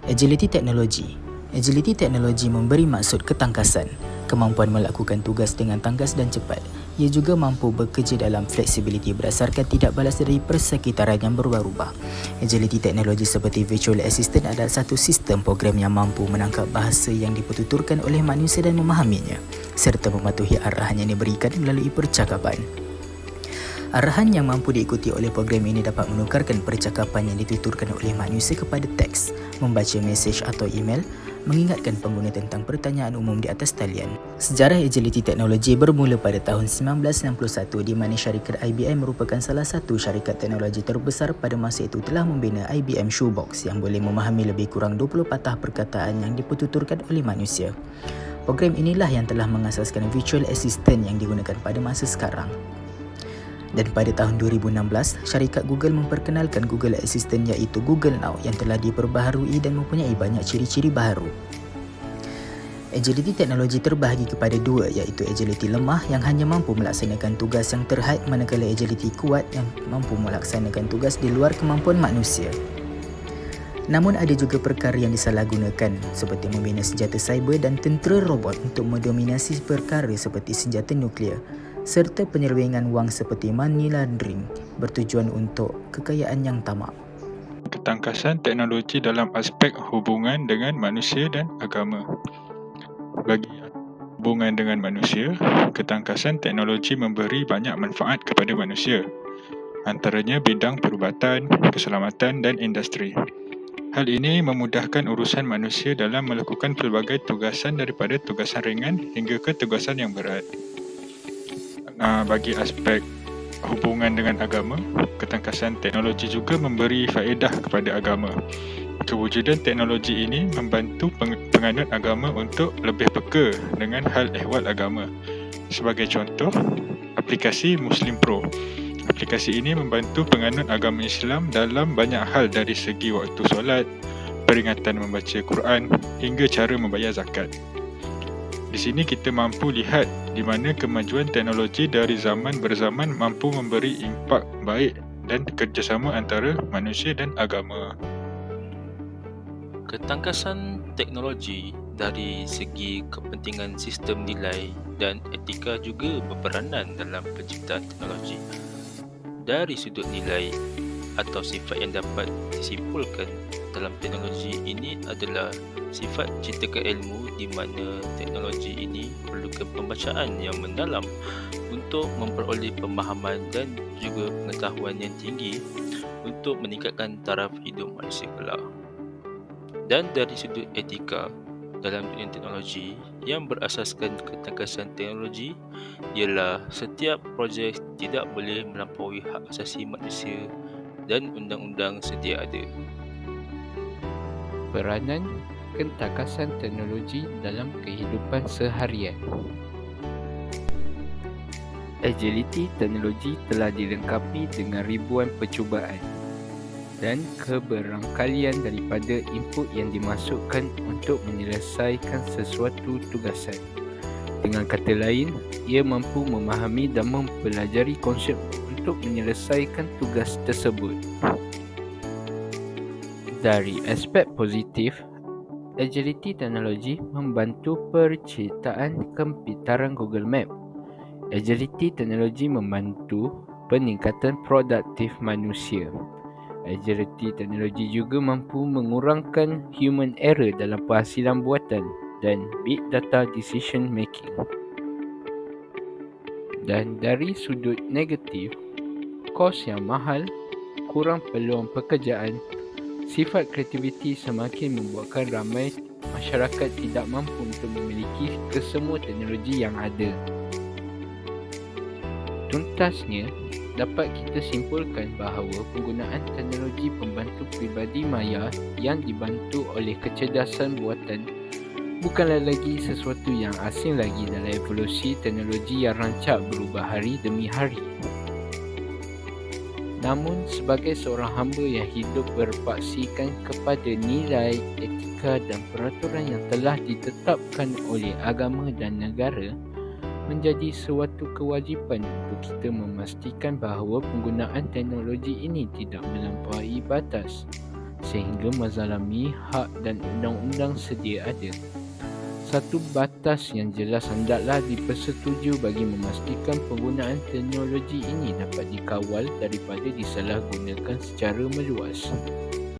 Agility teknologi. Agility teknologi memberi maksud ketangkasan, kemampuan melakukan tugas dengan tangkas dan cepat. Ia juga mampu bekerja dalam fleksibiliti berdasarkan tidak balas dari persekitaran yang berubah-ubah. Agility teknologi seperti Virtual Assistant adalah satu sistem program yang mampu menangkap bahasa yang dipertuturkan oleh manusia dan memahaminya, serta mematuhi arahan yang diberikan melalui percakapan. Arahan yang mampu diikuti oleh program ini dapat menukarkan percakapan yang dituturkan oleh manusia kepada teks, membaca mesej atau email, mengingatkan pengguna tentang pertanyaan umum di atas talian. Sejarah agility teknologi bermula pada tahun 1961 di mana syarikat IBM merupakan salah satu syarikat teknologi terbesar pada masa itu telah membina IBM Shoebox yang boleh memahami lebih kurang 20 patah perkataan yang dipertuturkan oleh manusia. Program inilah yang telah mengasaskan Virtual Assistant yang digunakan pada masa sekarang. Dan pada tahun 2016, syarikat Google memperkenalkan Google Assistant iaitu Google Now yang telah diperbaharui dan mempunyai banyak ciri-ciri baharu. Agility teknologi terbahagi kepada dua iaitu agility lemah yang hanya mampu melaksanakan tugas yang terhad manakala agility kuat yang mampu melaksanakan tugas di luar kemampuan manusia. Namun ada juga perkara yang disalahgunakan seperti membina senjata cyber dan tentera robot untuk mendominasi perkara seperti senjata nuklear, serta penyelewengan wang seperti money laundering bertujuan untuk kekayaan yang tamak. Ketangkasan teknologi dalam aspek hubungan dengan manusia dan agama. Bagi hubungan dengan manusia, ketangkasan teknologi memberi banyak manfaat kepada manusia, antaranya bidang perubatan, keselamatan dan industri. Hal ini memudahkan urusan manusia dalam melakukan pelbagai tugasan daripada tugasan ringan hingga ke tugasan yang berat. Bagi aspek hubungan dengan agama, ketangkasan teknologi juga memberi faedah kepada agama. Kewujudan teknologi ini membantu penganut agama untuk lebih peka dengan hal ehwal agama. Sebagai contoh, aplikasi Muslim Pro. Aplikasi ini membantu penganut agama Islam dalam banyak hal dari segi waktu solat, peringatan membaca Quran hingga cara membayar zakat. Di sini kita mampu lihat di mana kemajuan teknologi dari zaman berzaman mampu memberi impak baik dan kerjasama antara manusia dan agama. Ketangkasan teknologi dari segi kepentingan sistem nilai dan etika juga berperanan dalam penciptaan teknologi. Dari sudut nilai atau sifat yang dapat disimpulkan dalam teknologi ini adalah sifat cintakan ilmu di mana teknologi ini perlukan pembacaan yang mendalam untuk memperoleh pemahaman dan juga pengetahuan yang tinggi untuk meningkatkan taraf hidup manusia kelak. Dan dari sudut etika dalam dunia teknologi yang berasaskan ketangkasan teknologi ialah setiap projek tidak boleh melampaui hak asasi manusia dan undang-undang sedia ada. Peranan ketangkasan teknologi dalam kehidupan seharian. Agility teknologi telah dilengkapi dengan ribuan percubaan dan keberangkalian daripada input yang dimasukkan untuk menyelesaikan sesuatu tugasan. Dengan kata lain, ia mampu memahami dan mempelajari konsep untuk menyelesaikan tugas tersebut. Dari aspek positif, agility teknologi membantu penciptaan kepintaran Google Map. Agility teknologi membantu peningkatan produktif manusia. Agility teknologi juga mampu mengurangkan human error dalam penghasilan buatan dan big data decision making. Dan dari sudut negatif, kos yang mahal, kurang peluang pekerjaan, sifat kreativiti semakin membuatkan ramai masyarakat tidak mampu untuk memiliki kesemua teknologi yang ada. Tuntasnya, dapat kita simpulkan bahawa penggunaan teknologi pembantu peribadi maya yang dibantu oleh kecerdasan buatan bukanlah lagi sesuatu yang asing lagi dalam evolusi teknologi yang rancak berubah hari demi hari. Namun, sebagai seorang hamba yang hidup berpaksikan kepada nilai, etika dan peraturan yang telah ditetapkan oleh agama dan negara, menjadi suatu kewajipan untuk kita memastikan bahawa penggunaan teknologi ini tidak melampaui batas, sehingga menzalimi hak dan undang-undang sedia ada. Satu batas yang jelas hendaklah dipersetuju bagi memastikan penggunaan teknologi ini dapat dikawal daripada disalahgunakan secara meluas.